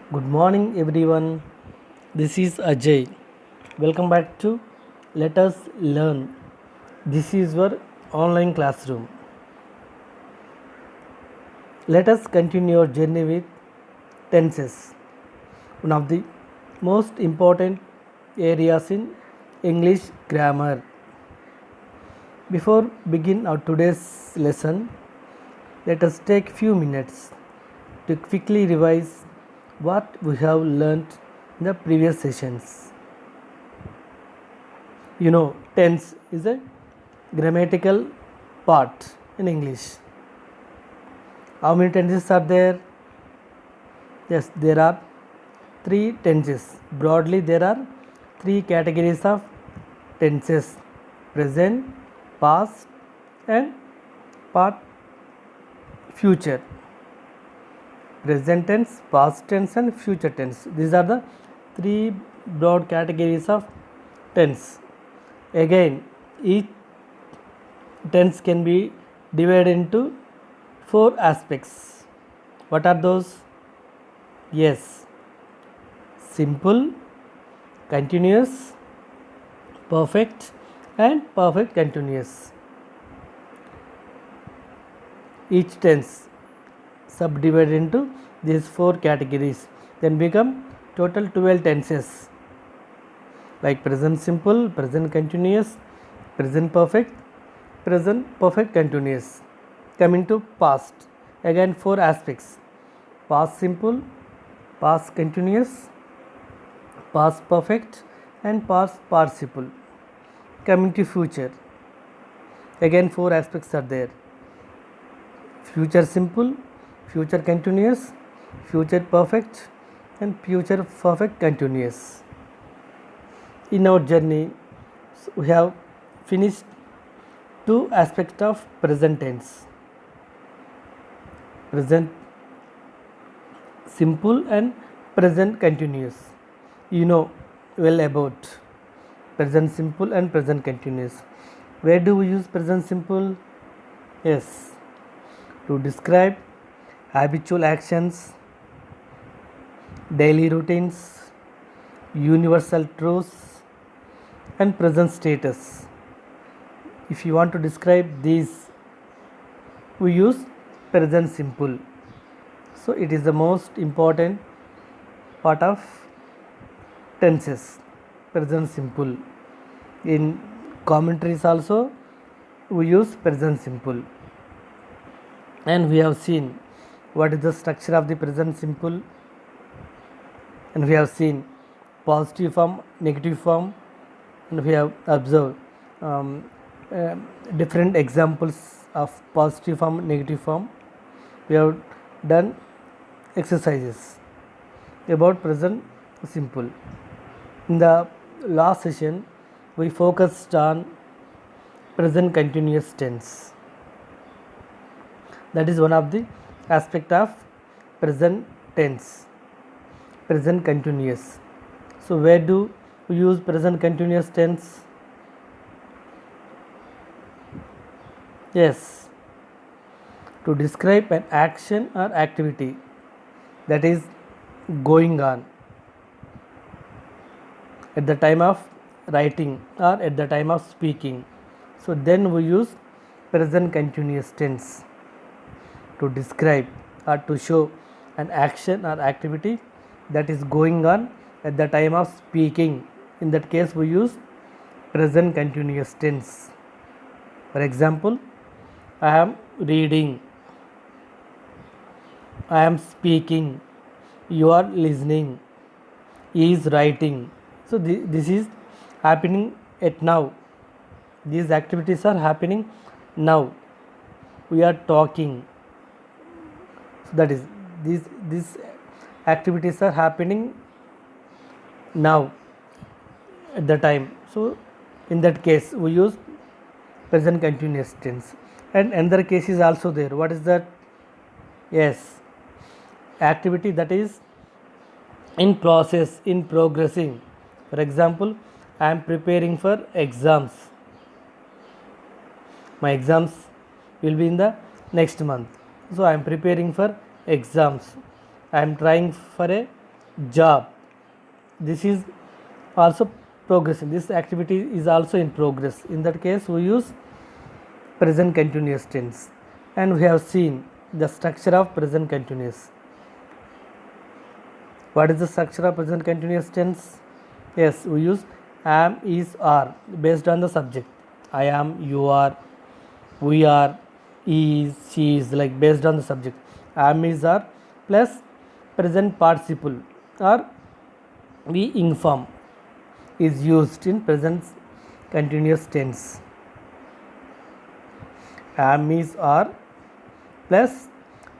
Good morning, everyone. This is Ajay. Welcome back to Let Us Learn. This is your online classroom. Let us continue our journey with tenses, one of the most important areas in English grammar. Before begin our today's lesson, let us take few minutes to quickly revise what we have learned in the previous sessions. Tense is a grammatical part in English. How many tenses are there? Yes, there are three tenses. Broadly, there are three categories of tenses: present, past, and part future. Present tense, past tense, and future tense. These are the three broad categories of tense. Again, each tense can be divided into four aspects. What are those? Yes, simple, continuous, perfect, and perfect continuous. Each tense subdivided into these four categories, then become total 12 tenses like present simple, present continuous, present perfect continuous. Coming to past, again four aspects: past simple, past continuous, past perfect, and past participle. Coming to future, again four aspects are there: future simple, future continuous, future perfect, and future perfect continuous. In our journey, we have finished two aspects of present tense: present simple and present continuous. You know well about present simple and present continuous. Where do we use present simple? Yes, to describe habitual actions, daily routines, universal truths, and present status. If you want to describe these, we use present simple. So it is the most important part of tenses, present simple. In commentaries also we use present simple, and we have seen what is the structure of the present simple, and we have seen positive form, negative form, and we have observed um, uh, different examples of positive form, negative form. We have done exercises about present simple. In the last session, we focused on present continuous tense. That is one of the aspect of present tense, present continuous. So where do we use present continuous tense? Yes, to describe an action or activity that is going on at the time of writing or at the time of speaking. So then we use present continuous tense to describe or to show an action or activity that is going on at the time of speaking. In that case, we use present continuous tense. For example, I am reading, I am speaking, you are listening, he is writing. So this is happening at now. These activities are happening now. We are talking. So that is these activities are happening now at the time. So in that case we use present continuous tense. And another case is also there. What is that? Yes, activity that is in process, in progressing. For example, I am preparing for exams. My exams will be in the next month. So I am preparing for exams. I am trying for a job. This is also progressing. This activity is also in progress. In that case, we use present continuous tense. And we have seen the structure of present continuous. What is the structure of present continuous tense? Yes, we use am, is, are based on the subject. I am, you are, we are, he is, she is, like based on the subject. Am, is, are plus present participle or we inform is used in present continuous tense. Am, is, are plus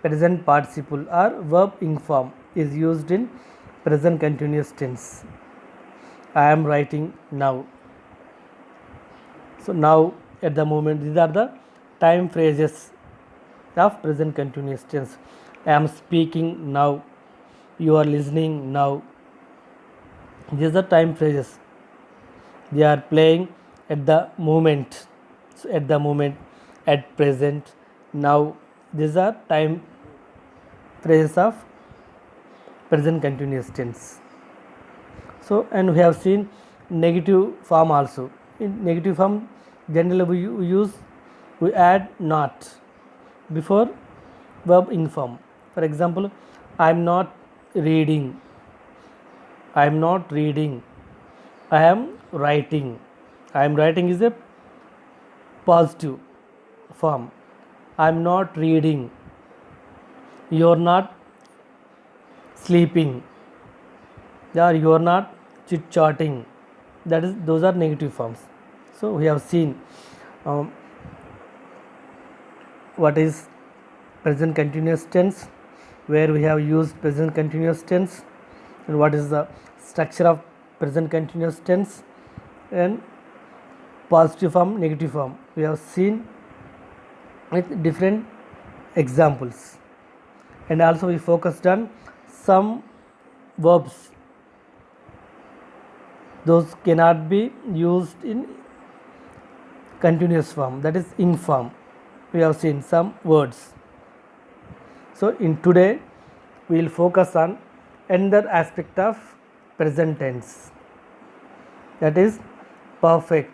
present participle or verb inform is used in present continuous tense. I am writing now. So now, at the moment, these are the time phrases of present continuous tense. I am speaking now. You are listening now. These are time phrases. They are playing at the moment. So at the moment, at present, now. These are time phrases of present continuous tense. So, and we have seen negative form also. In negative form, generally we add not before verb inform. For example, I am not reading. I am not reading. I am writing. I am writing is a positive form. I am not reading. You are not sleeping. Or you are not chit chatting. Those are negative forms. So we have seen what is present continuous tense, where we have used present continuous tense, and what is the structure of present continuous tense, and positive form, negative form. We have seen with different examples, and also we focused on some verbs. Those cannot be used in continuous form, that is inform. We have seen some words. So in today we will focus on another aspect of present tense, that is perfect,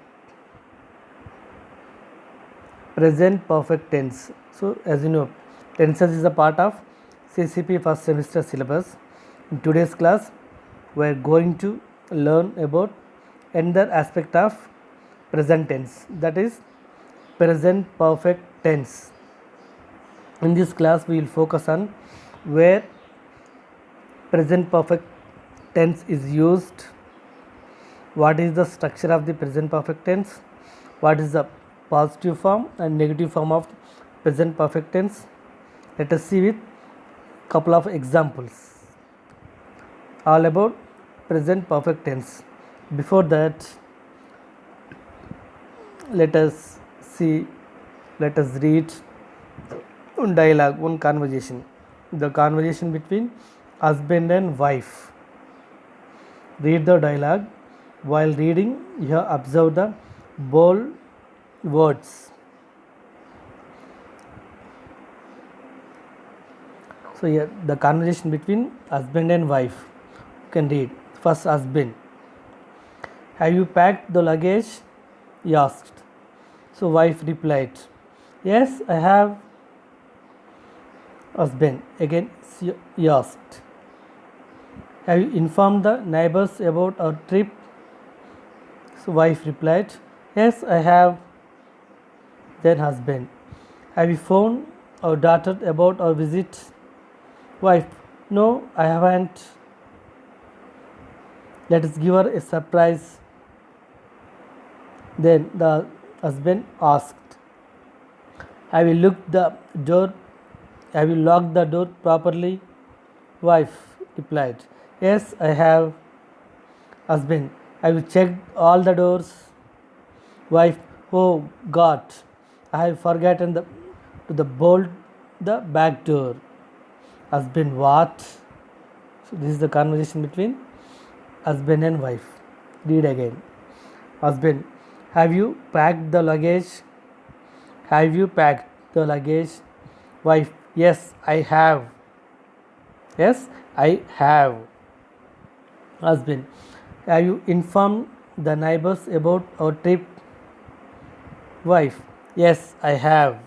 present perfect tense. So as you know, tenses is a part of CCP first semester syllabus. In today's class we are going to learn about another aspect of present tense, that is present perfect tense. In this class we will focus on where present perfect tense is used, what is the structure of the present perfect tense, what is the positive form and negative form of present perfect tense. Let us see with couple of examples all about present perfect tense. Before that, let us read one dialogue, one conversation, the conversation between husband and wife. Read the dialogue. While reading, you have observed the bold words. So here the conversation between husband and wife. You can read. First, husband. Have you packed the luggage? He asked. So wife replied, yes, I have. Husband again, he asked, have you informed the neighbors about our trip? So wife replied, yes, I have. Then husband, have you phoned our daughter about our visit? Wife, no, I haven't. Let us give her a surprise. Then the husband asked, have you locked the door? Have you locked the door properly? Wife replied, yes, I have. Husband, have you checked all the doors? Wife, oh God, I have forgotten to bolt the back door. Husband, what? So this is the conversation between husband and wife. Read again. Husband, have you packed the luggage? Have you packed the luggage? Wife, yes, I have. Yes, I have. Husband, have you informed the neighbors about our trip? Wife, yes, I have.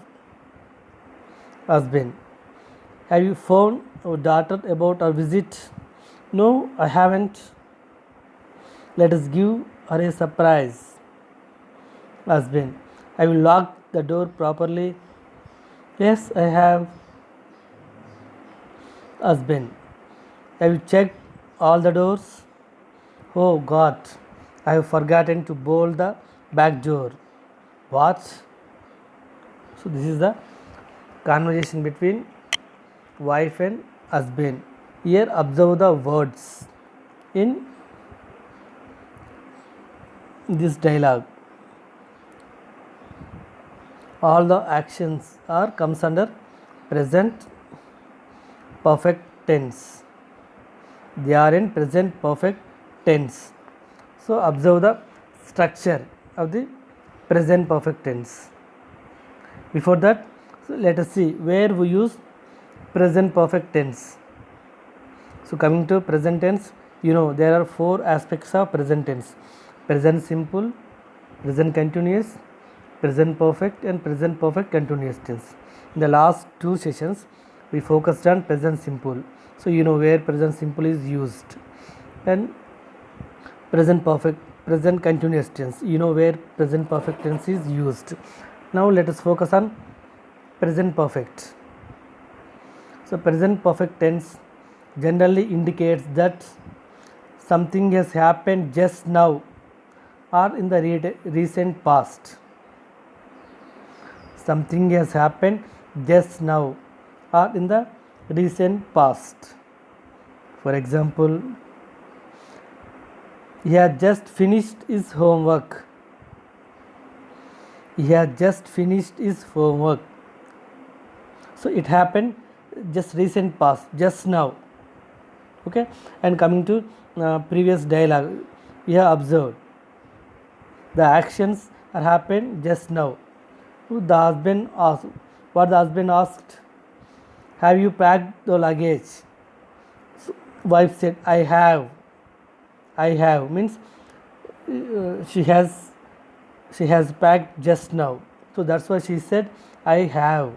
Husband, have you phoned our daughter about our visit? No, I haven't. Let us give her a surprise. Husband, have you locked the door properly? Yes, I have. Husband, have you checked all the doors? Oh God, I have forgotten to bolt the back door. What? So, this is the conversation between wife and husband. Here, observe the words in this dialogue. All the actions are comes under present perfect tense. They are in present perfect tense. So, observe the structure of the present perfect tense. Before that, so let us see where we use present perfect tense. So, coming to present tense, there are 4 aspects of present tense: present simple, present continuous, present perfect, and present perfect continuous tense. In the last 2 sessions, we focused on present simple. So, where present simple is used, and present perfect, present continuous tense, where present perfect tense is used. Now, let us focus on present perfect. So, present perfect tense generally indicates that something has happened just now or in the recent past. Something has happened just now or in the recent past. For example, he has just finished his homework. He has just finished his homework. So, it happened just recent past, just now. Okay, and coming to previous dialogue, we have observed the actions are happened just now. The husband asked, what the husband asked, have you packed the luggage? So, wife said, I have. I have means she has packed just now. So that's why she said, I have.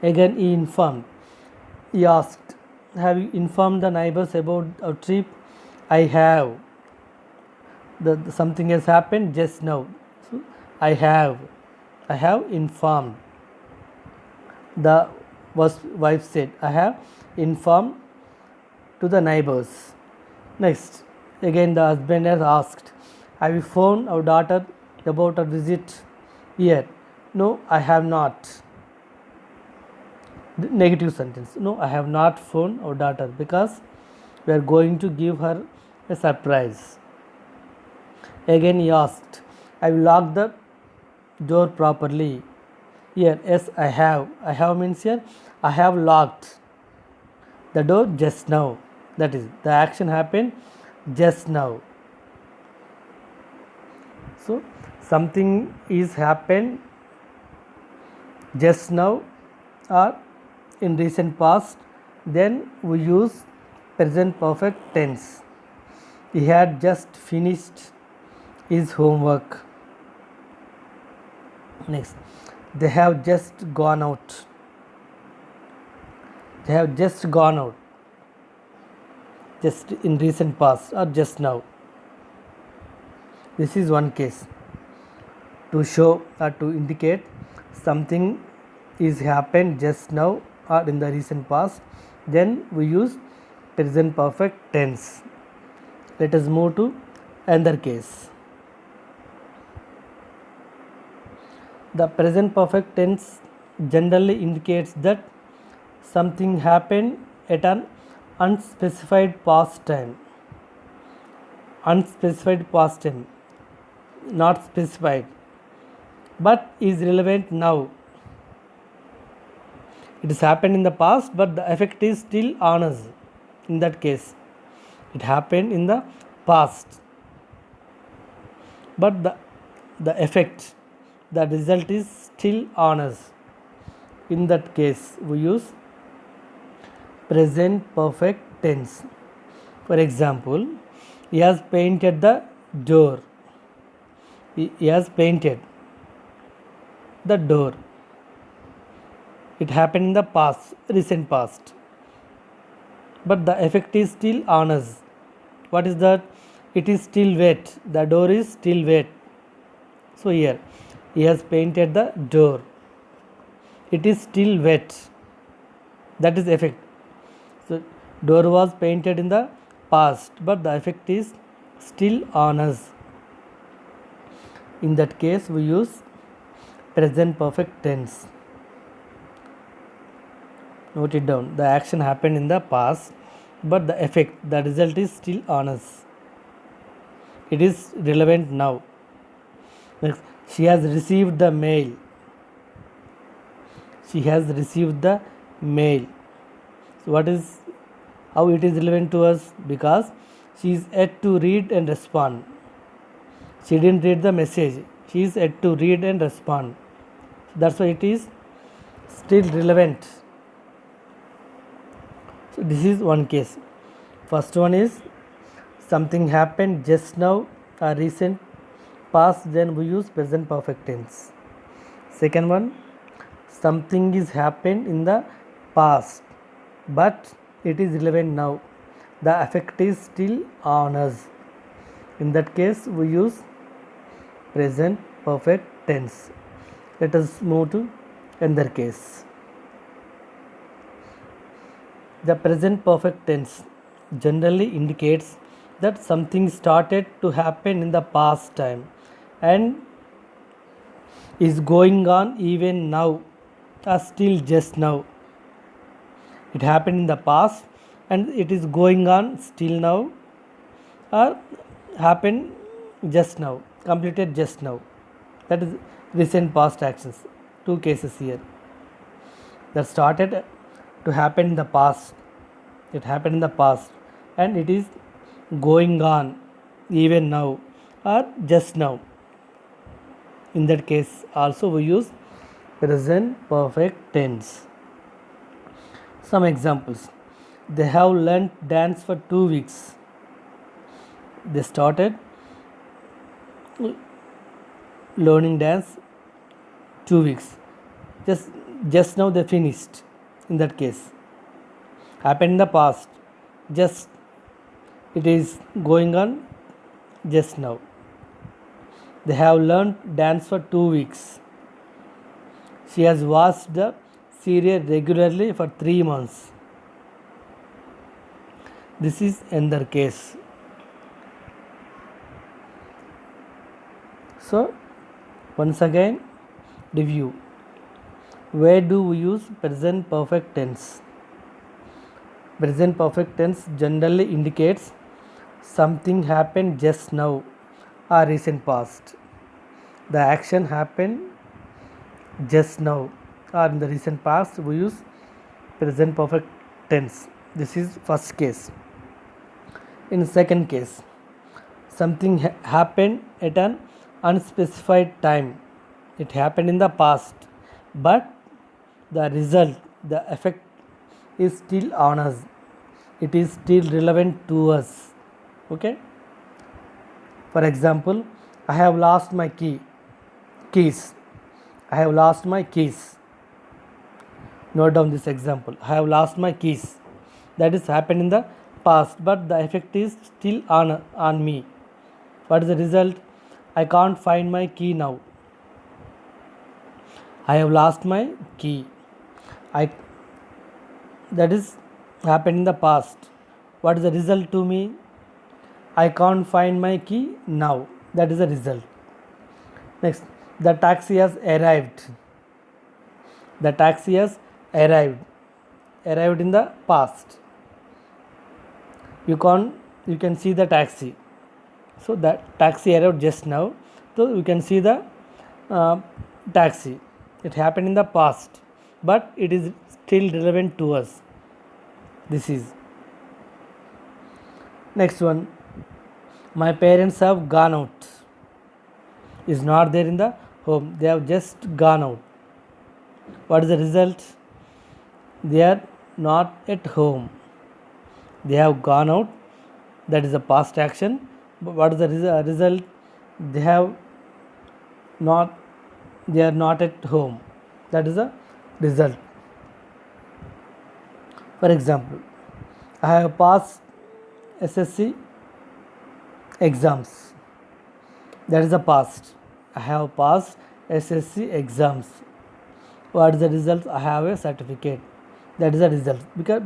Again, he informed. He asked, have you informed the neighbors about our trip? I have. Something has happened just now. So, I have informed. The wife said, I have informed to the neighbors. Next, again the husband has asked, have you phoned our daughter about her visit here? No, I have not. The negative sentence. No, I have not phoned our daughter because we are going to give her a surprise. Again he asked, have you locked the door properly? Here, yes, I have. I have means here, I have locked the door just now. That is, the action happened just now. So, something is happened just now or in recent past, then we use present perfect tense. He had just finished his homework. Next, they have just gone out. They have just gone out. Just in recent past or just now. This is one case to show or to indicate something is happened just now or in the recent past. Then we use present perfect tense. Let us move to another case. The present perfect tense generally indicates that something happened at an unspecified past time. Unspecified past time, not specified, but is relevant now. It has happened in the past, but the effect is still on us. In that case, it happened in the past, but the effect, the result is still on us. In that case, we use present perfect tense. For example, he has painted the door. He has painted the door. It happened in the past, recent past. But the effect is still on us. What is that? It is still wet. The door is still wet. So here, he has painted the door. It is still wet. That is effect. So door was painted in the past, but the effect is still on us. In that case, we use present perfect tense. Note it down. The action happened in the past, but the effect, the result is still on us. It is relevant now. Next, she has received the mail. She has received the mail. So what is, how it is relevant to us? Because she is yet to read and respond. She didn't read the message. She is yet to read and respond. That's why it is still relevant. So this is one case. First one is something happened just now or recent past, then we use present perfect tense. Second one, something is happened in the past but it is relevant now. The effect is still on us. In that case, we use present perfect tense. Let us move to another case. The present perfect tense generally indicates that something started to happen in the past time and is going on even now or still just now. It happened in the past and it is going on still now or happened just now, completed just now. That is recent past actions. Two cases here. That started to happen in the past. It happened in the past and it is going on even now or just now. In that case also we use present perfect tense. Some examples. They have learnt dance for 2 weeks. They started learning dance 2 weeks. Just now they finished. In that case, happened in the past. Just it is going on just now. They have learnt dance for 2 weeks. She has watched the serial regularly for 3 months. This is another case. So, once again, review. Where do we use present perfect tense? Present perfect tense generally indicates something happened just now or recent past. The action happened just now or in the recent past, we use present perfect tense. This is first case. In second case, something happened at an unspecified time. It happened in the past, but the result, the effect is still on us. It is still relevant to us. Okay. For example, I have lost my keys. I have lost my keys. Note down this example. I have lost my keys. That is happened in the past, but the effect is still on me. What is the result? I can't find my key now. I have lost my key. That is happened in the past. What is the result to me? I can't find my key now. That is the result. Next, the taxi has arrived. The taxi has arrived. Arrived in the past. You can see the taxi. So that taxi arrived just now. So you can see the taxi. It happened in the past, but it is still relevant to us. This is. Next one. My parents have gone out. Is not there in the home. They have just gone out. What is the result? They are not at home. They have gone out that is a past action. But what is the result? They have not, they are not at home, that is a result. For example, I have passed SSC exams, that is the past. I have passed SSC exams. What is the result? I have a certificate, that is the result,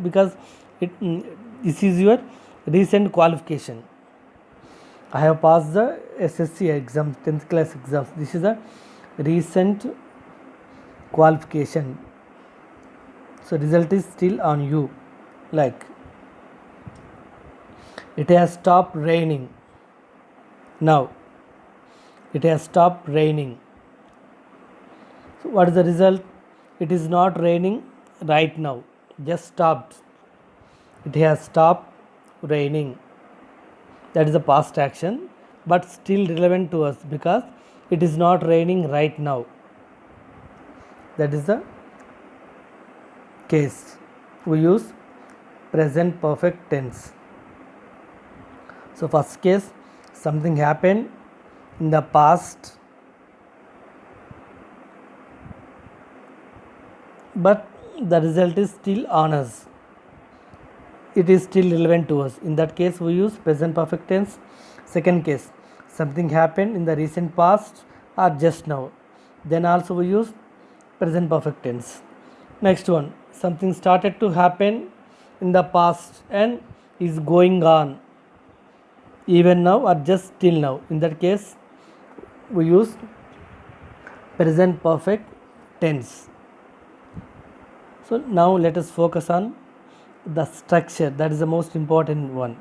because this is your recent qualification. I have passed the SSC exams, 10th class exams. This is a recent qualification. So result is still on you. Like, it has stopped raining now. It has stopped raining. So what is the result? It is not raining right now, just stopped. It has stopped raining. That is the past action, but still relevant to us because it is not raining right now. That is the case. We use present perfect tense. So first case, something happened in the past, but the result is still on us. It is still relevant to us. In that case, we use present perfect tense. Second case, something happened in the recent past or just now. Then also we use present perfect tense. Next one, something started to happen in the past and is going on even now or just till now. In that case, we use present perfect tense. So now let us focus on the structure. That is the most important one.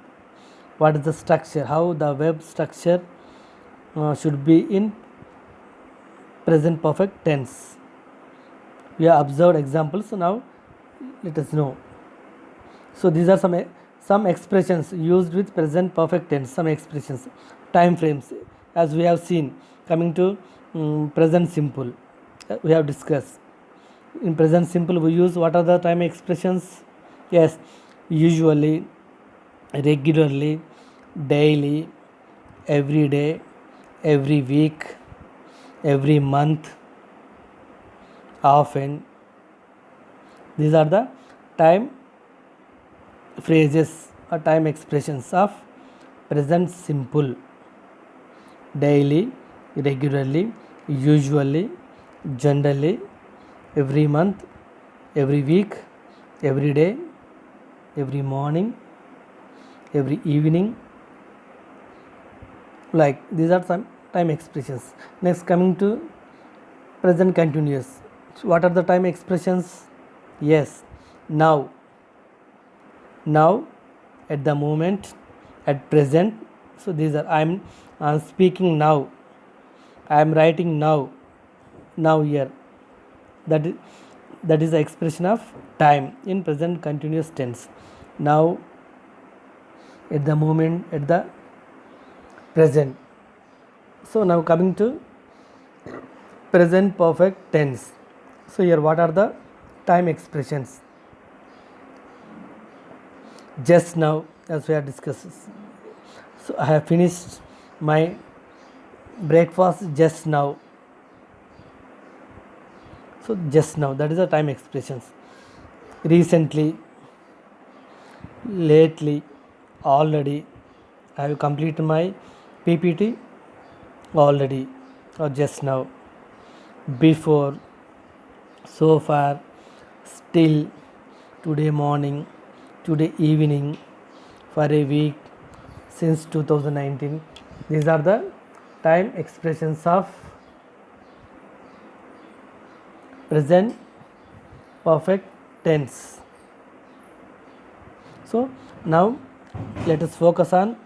What is the structure? How the verb structure should be in present perfect tense. We have observed examples, so now let us know. So these are some expressions used with present perfect tense. Some expressions, time frames, as we have seen. Coming to present simple, we have discussed. In present simple, we use what are the time expressions? Yes, usually, regularly, daily, every day, every week, every month, often. These are the time phrases or time expressions of present simple. Daily, regularly, usually, generally, every month, every week, every day, every morning, every evening. Like, these are some time expressions. Next, coming to present continuous. So what are the time expressions? Yes, now, at the moment, at present. So these are, I'm speaking now, I am writing now, here. That is the expression of time in present continuous tense. Now, at the moment, at the present. So now coming to present perfect tense. So here what are the time expressions? Just now, as we have discussed. So I have finished my breakfast just now. So just now, that is the time expressions. Recently, lately, already. I have completed my PPT already or just now. Before, so far, still, today morning, today evening, for a week, since 2019. These are the time expressions of present perfect tense. So now let us focus on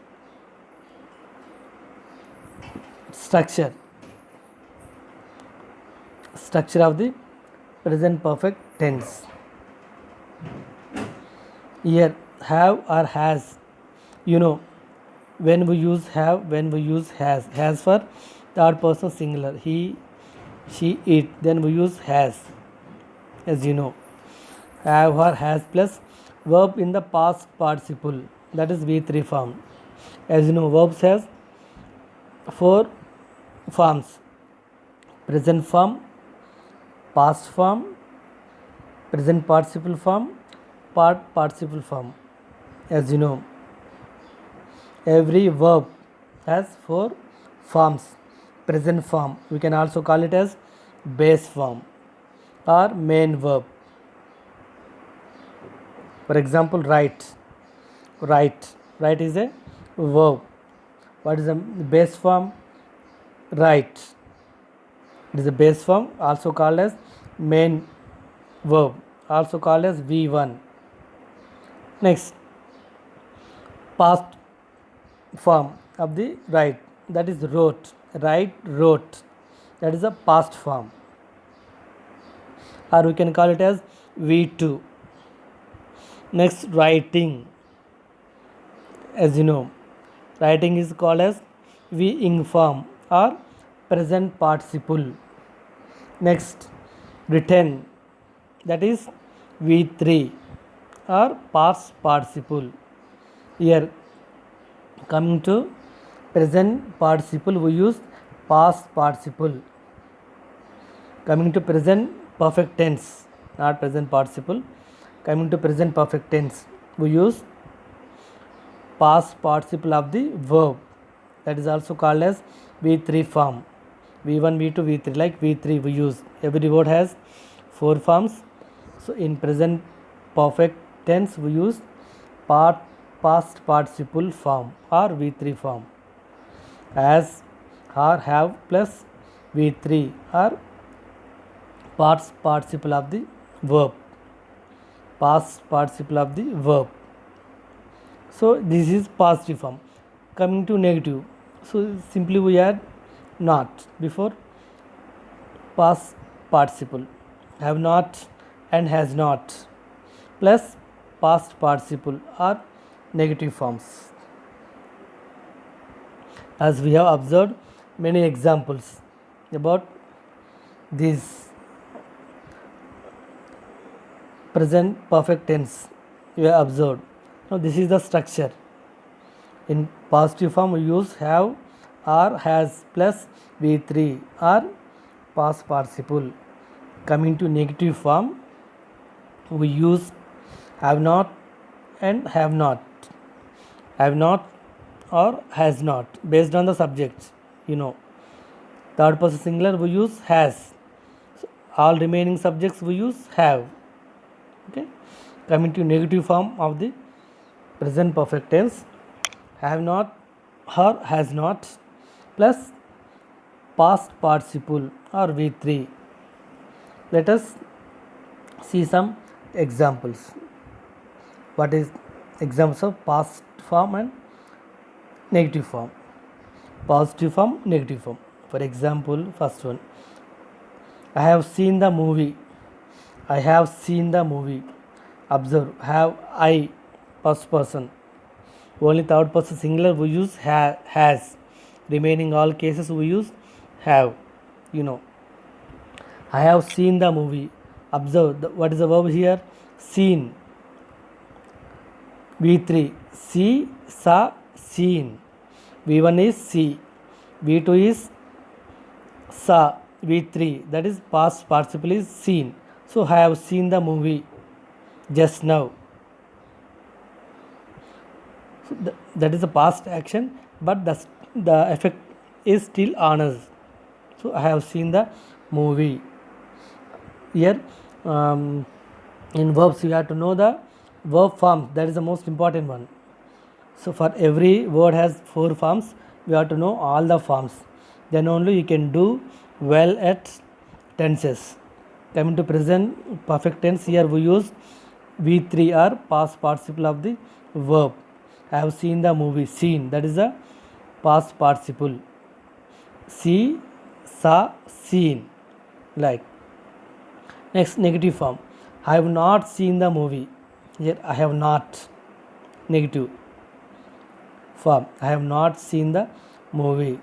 structure of the present perfect tense. Here, have or has, when we use have, when we use has for third person singular, he, she, it, then we use has, as you know. Have or has plus verb in the past participle, that is V3 form. As you know, verbs has 4 forms: present form, past form, present participle form, participle form. As you know, every verb has 4 forms. Present form, we can also call it as base form or main verb. For example, write. Write is a verb. What is the base form? Write. It is a base form, also called as main verb, also called as V1. Next, past form of the write, that is wrote. Wrote, that is a past form, or we can call it as V2. Next, writing. As you know, writing is called as V-ing form or present participle. Next, written, that is V3 or past participle. Here, coming to present participle, we use past participle. Coming to present perfect tense, not present participle. Coming to present perfect tense, we use past participle of the verb, that is also called as V3 form. V1, V2, V3, like V3 we use. Every word has 4 forms. So in present perfect tense we use past participle form or V3 form, as or have plus V3 or past participle of the verb. Past participle of the verb. So this is positive form. Coming to negative, so simply we add not before past participle. Have not and has not plus past participle are negative forms. As we have observed many examples about this present perfect tense, we have observed. Now this is the structure. In positive form we use have or has plus V3 or past participle. Coming to negative form, we use have not and have not. Have not or has not based on the subject. You know, third person singular we use has. So all remaining subjects we use have. Okay. Coming to negative form of the present perfect tense, have not or has not plus past participle or V3. Let us see some examples. What is examples of past form and negative form? Positive form, negative form. For example, first one, I have seen the movie. I have seen the movie. Observe, have I, first person. Only third person singular we use has. Remaining all cases we use have. You know, I have seen the movie. Observe, what is the verb here? Seen. V3, see, saw, seen. V1 is see. V2 is saw. V3, that is past participle is seen. So I have seen the movie just now. So that is a past action, but the effect is still on us. So I have seen the movie. Here in verbs you have to know the verb forms, that is the most important one. So for every word has 4 forms, we have to know all the forms, then only you can do well at tenses. Coming to present perfect tense, here we use V3 or past participle of the verb. I have seen the movie. Seen, that is the past participle. See, saw, seen, like. Next, negative form, I have not seen the movie. Here I have not, negative form, I have not seen the movie.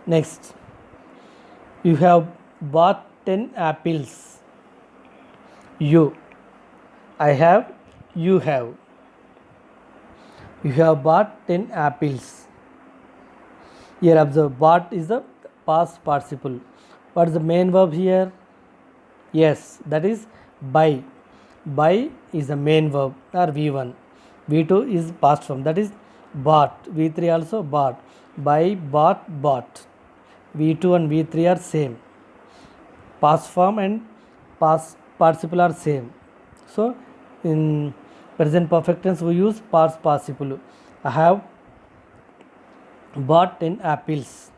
Next, you have bought 10 apples. You, I have, you have. You have bought 10 apples. Here observe, bought is the past participle. What is the main verb here? Yes, that is buy. Buy is the main verb or V1. V2 is past form, that is bought. V3 also bought. Buy, bought, bought. V2 and V3 are same. Past form and past participle are same. So in present perfect tense we use past participle. I have bought 10 apples.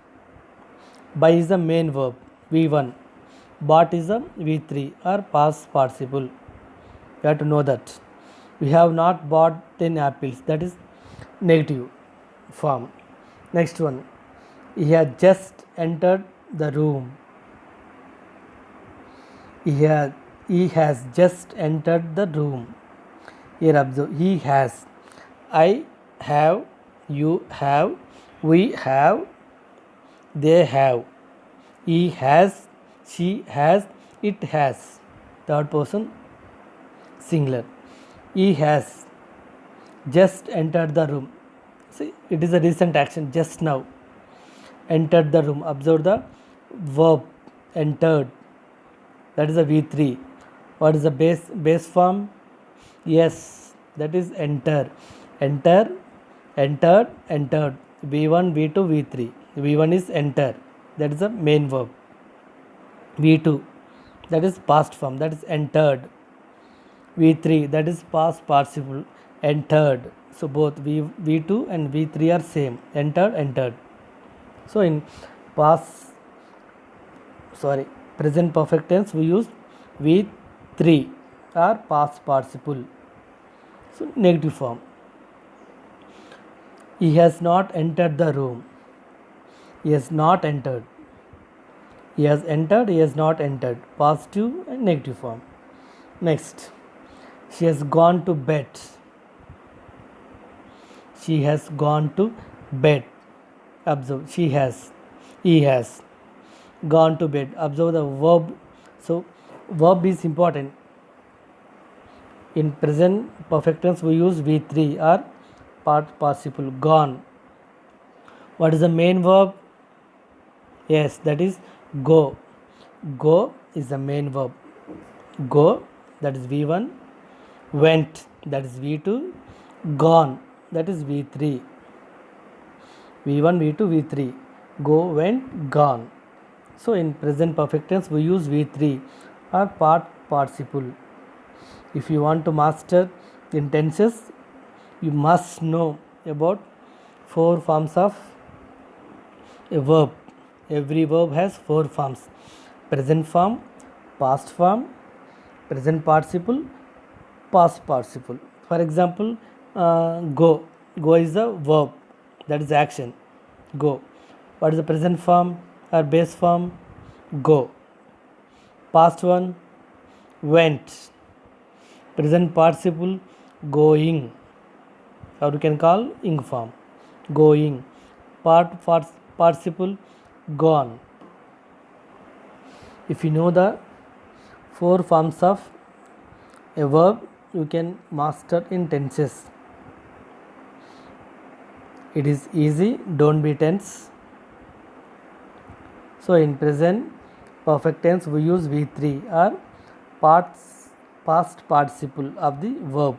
Buy is the main verb V1. Bought is the V3 or past participle. You have to know that. We have not bought 10 apples, that is negative form. Next one, he had just entered the room. He has just entered the room. Here observe, he has. I have, you have, we have, they have. He has, she has, it has. Third person singular. He has just entered the room. See, it is a recent action just now. Entered the room. Observe the verb entered. That is a V3. What is the base form? Yes, that is enter. Enter, entered, entered. V1, V2, V3. V1 is enter. That is the main verb. V2, that is past form. That is entered. V3, that is past participle. Entered. So both V2 and V3 are same. Entered, entered. So in present perfect tense we use V3 or past participle. So negative form. He has not entered the room. He has not entered. He has entered, he has not entered. Positive and negative form. Next, she has gone to bed. She has gone to bed. Observe, she has, he has gone to bed. Observe the verb. So verb is important. In present perfect tense we use V3 or participle gone. What is the main verb? Yes, that is go. Go is the main verb. Go, that is V1. Went, that is V2. Gone, that is V3. V1, V2, V3. Go, went, gone. So in present perfect tense we use V3 or participle. If you want to master in tenses, you must know about 4 forms of a verb. Every verb has 4 forms: present form, past form, present participle, past participle. For example, go. Go is a verb, that is action. Go. What is the present form or base form? Go. Past one, went. Present participle, going, or you can call ing form. Going. Participle, gone. If you know the 4 forms of a verb, you can master in tenses. It is easy, don't be tense. So in present perfect tense we use V3 or past participle of the verb.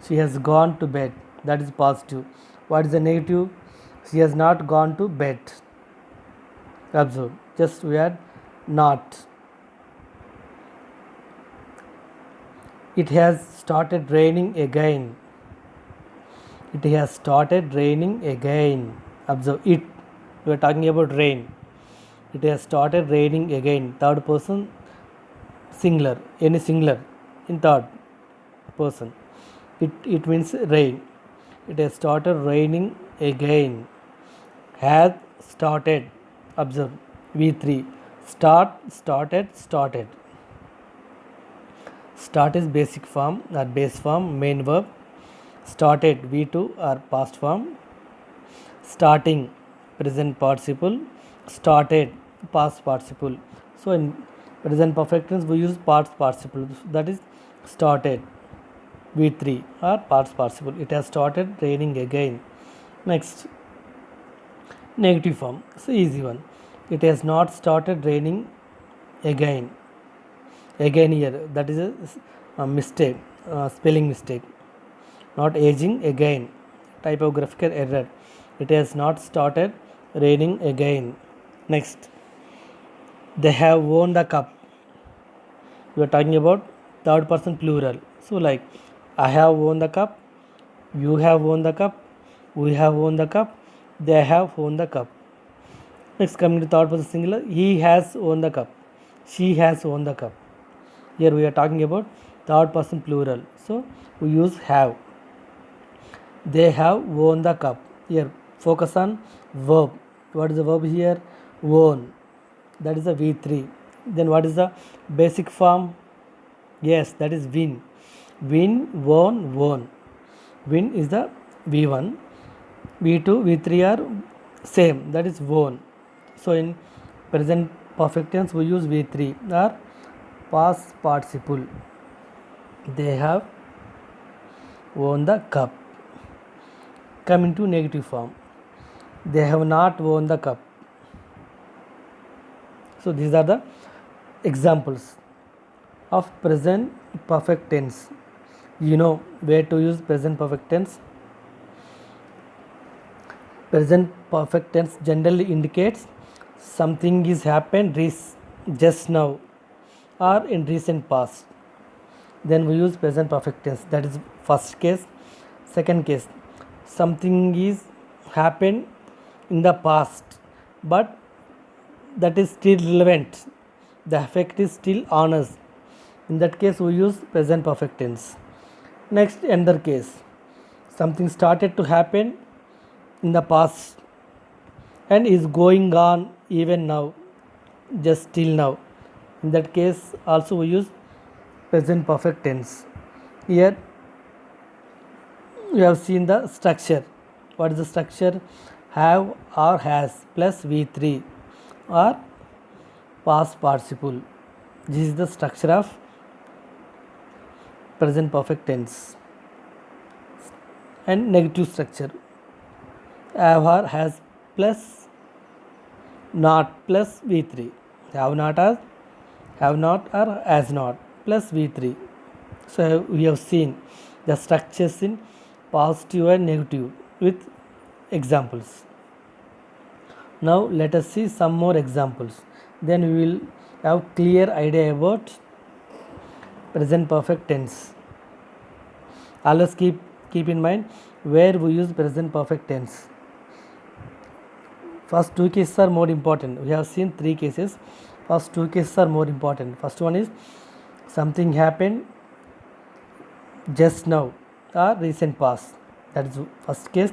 She has gone to bed, that is positive. What is the negative? She has not gone to bed. Observe, just we add not. It has started raining again. It has started raining again. Observe it. We are talking about rain. It has started raining again. Third person singular. Any singular in third person. It means rain. It has started raining again. Has started. Observe V3. Started. Start is basic form or base form, main verb. Started V2 or past form. Starting present participle. Started past participle. So in present perfect tense we use past participle, that is started. V3 or past participle. It has started raining again. Next, negative form. It's an easy one. It has not started raining again. Again here. That is a mistake, spelling mistake. Not aging again. Typographical error. It has not started raining again. Next, they have won the cup. We are talking about third person plural. So, like, I have won the cup, you have won the cup, we have won the cup, they have won the cup. Next, coming to third person singular, he has won the cup, she has won the cup. Here we are talking about third person plural. So, we use have. They have won the cup. Here, focus on verb. What is the verb here? Won. That is a V3. Then what is the basic form? Yes, that is win. Win, won, won. Win is the V1. V2, V3 are same. That is won. So in present perfect tense we use V3 or past participle. They have won the cup. Coming to negative form. They have not won the cup. So these are the examples of present perfect tense. You know where to use present perfect tense. Present perfect tense generally indicates something is happened just now or in recent past. Then we use present perfect tense. That is first case. Second case, something is happened in the past but that is still relevant. The effect is still on us. In that case we use present perfect tense. Next, another case, something started to happen in the past and is going on even now, just till now. In that case also we use present perfect tense. Here we have seen the structure. What is the structure? Have or has plus V3 or past participle. This is the structure of present perfect tense. And negative structure, have or has plus not plus V3. Have not or has not plus V3. So we have seen the structures in positive and negative with examples. Now let us see some more examples. Then we will have clear idea about present perfect tense. Always keep in mind where we use present perfect tense. First two cases are more important. We have seen three cases. First two cases are more important. First one is something happened just now or recent past. That is first case.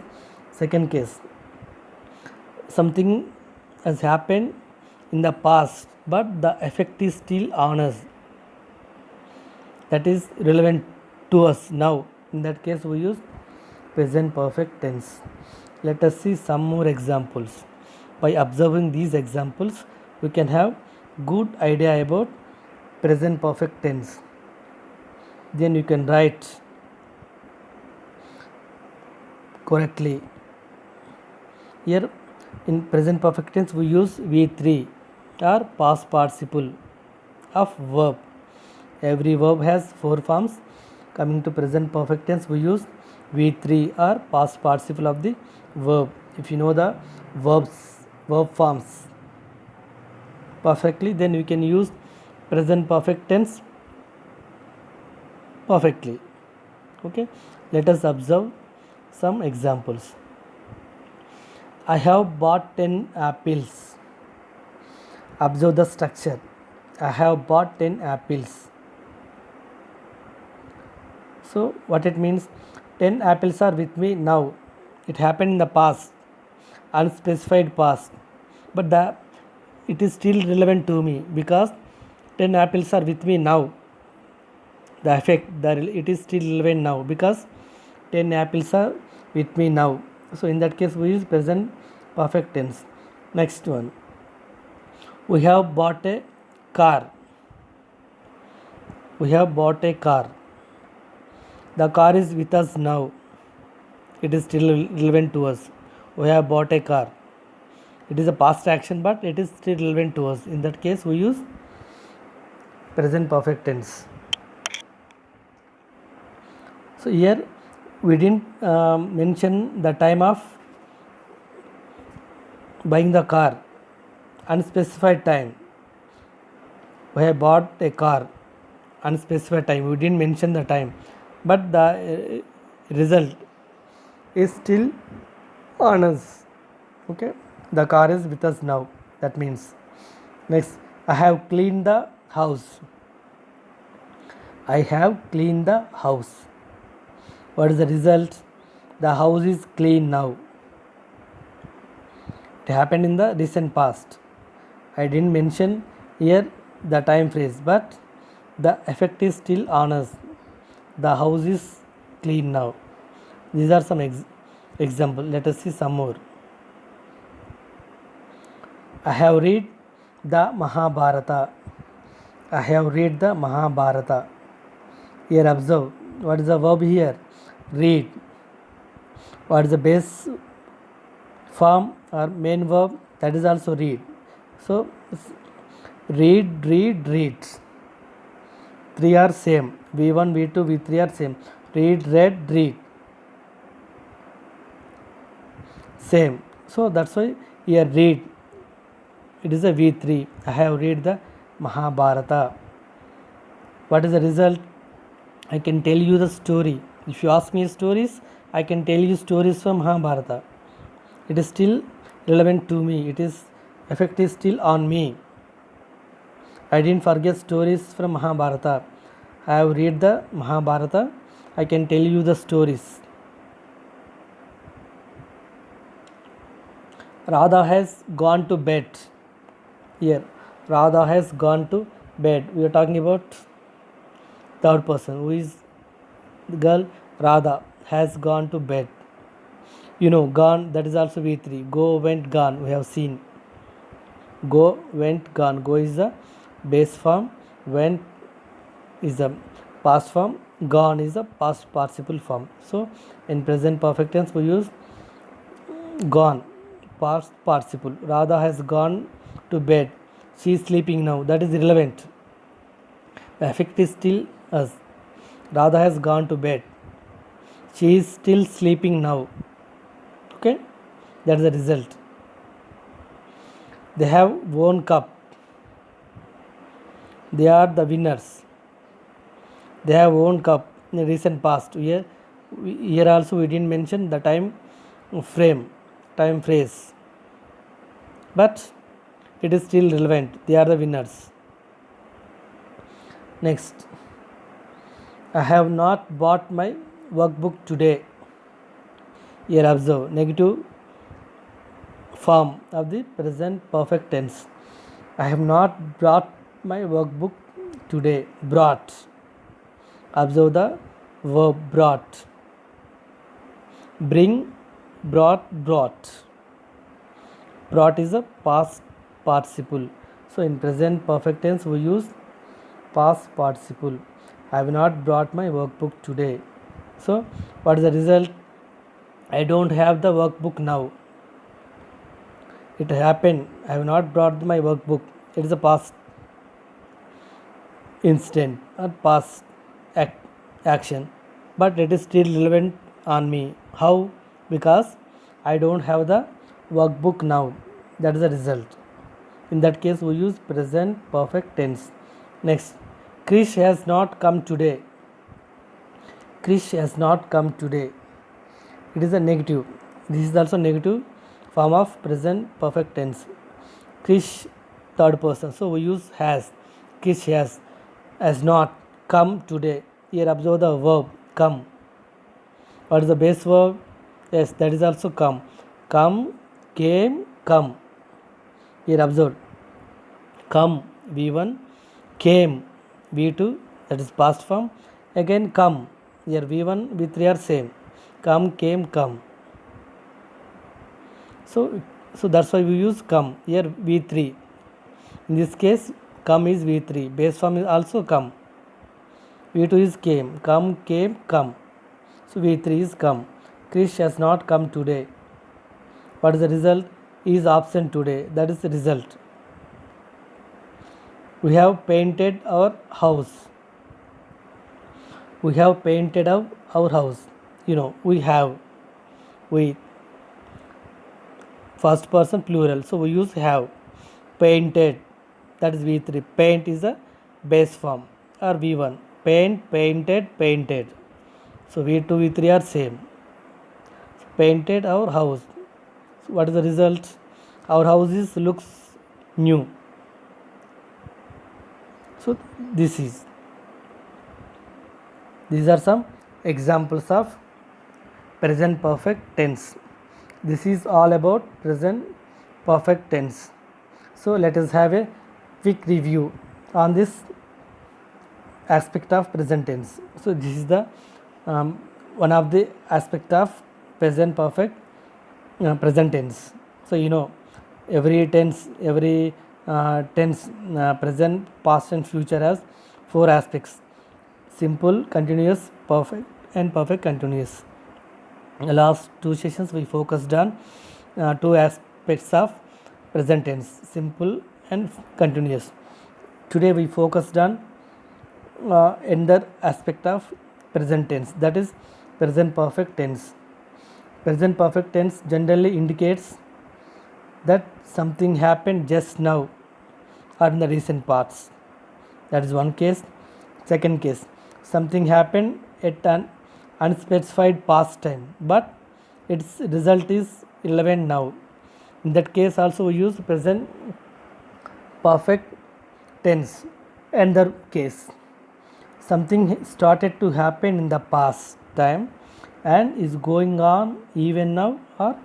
Second case, something has happened in the past but the effect is still on us. That is relevant to us now. In that case we use present perfect tense. Let us see some more examples. By observing these examples we can have good idea about present perfect tense. Then you can write correctly. Here in present perfect tense we use V3 or past participle of verb. Every verb has four forms. Coming to present perfect tense we use V3 or past participle of the verb. If you know the verb forms perfectly, then we can use present perfect tense perfectly. Okay, let us observe some examples. I have bought 10 apples. Observe the structure. I have bought 10 apples. So what it means? 10 apples are with me now. It happened in the past, unspecified past, but it is still relevant to me because 10 apples are with me now. The effect, it is still relevant now because 10 apples are with me now. So in that case we use present perfect tense. Next one, we have bought a car. We have bought a car. The car is with us now. It is still relevant to us. We have bought a car. It is a past action, but it is still relevant to us. In that case, we use present perfect tense. So here we didn't mention the time of buying the car, unspecified time. We have bought a car, unspecified time. We didn't mention the time, but the result is still on us. Okay, the car is with us now. That means next, I have cleaned the house. I have cleaned the house. What is the result? The house is clean now. It happened in the recent past. I didn't mention here the time phrase, but the effect is still on us. The house is clean now. These are some examples. Let us see some more. I have read the Mahabharata. I have read the Mahabharata. Here observe. What is the verb here? Read. What is the base form or main verb? That is also read. So read, reads. Three are same. V1, V2, V3 are same. Read, read. Same. So that's why here read. It is a V3. I have read the Mahabharata. What is the result? I can tell you the story. If you ask me stories, I can tell you stories from Mahabharata. It is still relevant to me. It is effect is still on me. I didn't forget stories from Mahabharata. I have read the Mahabharata. I can tell you the stories. Radha has gone to bed. Here, Radha has gone to bed. We are talking about third person. Who is the girl? Radha has gone to bed. You know, gone, that is also V3. Go, went, gone. We have seen. Go, went, gone. Go is the base form. Went is the past form. Gone is the past participle form. So, in present perfect tense, we use gone, past participle. Radha has gone to bed. She is sleeping now. That is irrelevant. The effect is still us. Radha has gone to bed. She is still sleeping now. Okay, that is the result. They have won cup. They are the winners. They have won cup in the recent past. Here also we didn't mention the time frame, time phrase, but it is still relevant. They are the winners. Next, I have not bought my workbook today. Here observe negative form of the present perfect tense. I have not brought my workbook today. Brought. Observe the verb brought. Bring, brought. Brought is a past participle. So in present perfect tense we use past participle. I have not brought my workbook today. So what is the result? I don't have the workbook now. It happened. I have not brought my workbook. It is a past instant or past action, but it is still relevant on me. How? Because I don't have the workbook now. That is the result. In that case, we use present perfect tense. Next, Krish has not come today. Krish has not come today. It is a negative. This is also negative form of present perfect tense. Krish, third person. So we use has. Krish has not come today. Here observe the verb come. What is the base verb? Yes, that is also come. Come, came, come. Here observe. Come, V1. Came, V2. That is past form. Again come. Here V1, V3 are same. Come, came, come. So that's why we use come. Here V3. In this case, come is V3. Base form is also come. V2 is came. Come, came, come. So V3 is come. Krish has not come today. What is the result? He is absent today. That is the result. We have painted our house. We have painted our house. We have. We first person plural. So we use have. Painted. That is V3. Paint is the base form or V1. Paint, painted, painted. So V2, V3 are same. So painted our house. So what is the result? Our house looks new. So these are some examples of present perfect tense. This is all about present perfect tense. So let us have a quick review on this aspect of present tense. So this is the one of the aspect of present perfect present tense. So every tense present, past and future has 4 aspects: simple, continuous, perfect and perfect continuous. In the last 2 sessions we focused on 2 aspects of present tense: simple and continuous. Today we focused on another aspect of present tense, that is present perfect tense. Present perfect tense generally indicates that something happened just now or in the recent past. That is one case. Second case, something happened at an unspecified past time, but its result is relevant now. In that case also we use present perfect tense. Another case, something started to happen in the past time and is going on even now or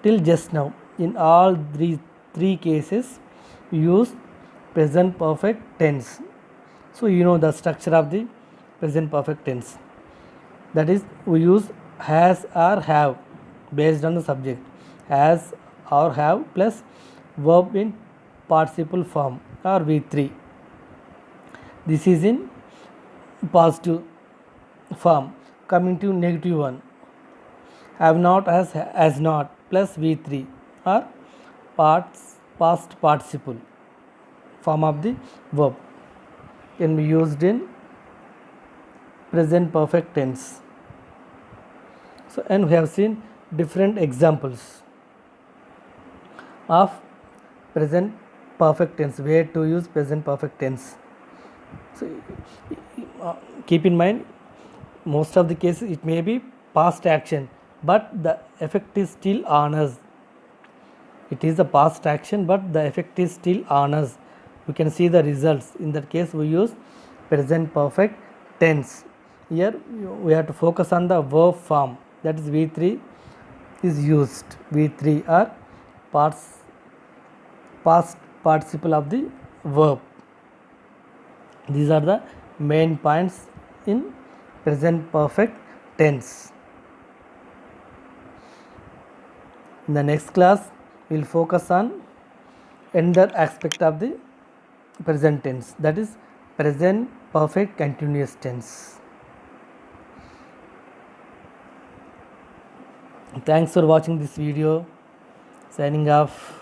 till just now. In all three cases we use present perfect tense. So the structure of the present perfect tense, that is we use has or have based on the subject. Has or have plus verb in participle form or V3. This is in positive form. Coming to negative one, have not as not plus V3 or past participle form of the verb can be used in present perfect tense. So and we have seen different examples of present perfect tense, where to use present perfect tense. So keep in mind, most of the cases it may be past action, but the effect is still on us. It is a past action, but the effect is still on us. We can see the results. In that case we use present perfect tense. Here we have to focus on the verb form, that is V3 is used. V3 are past participle of the verb. These are the main points in present perfect tense. In the next class we will focus on another aspect of the present tense, that is present perfect continuous tense. Thanks for watching this video. Signing off.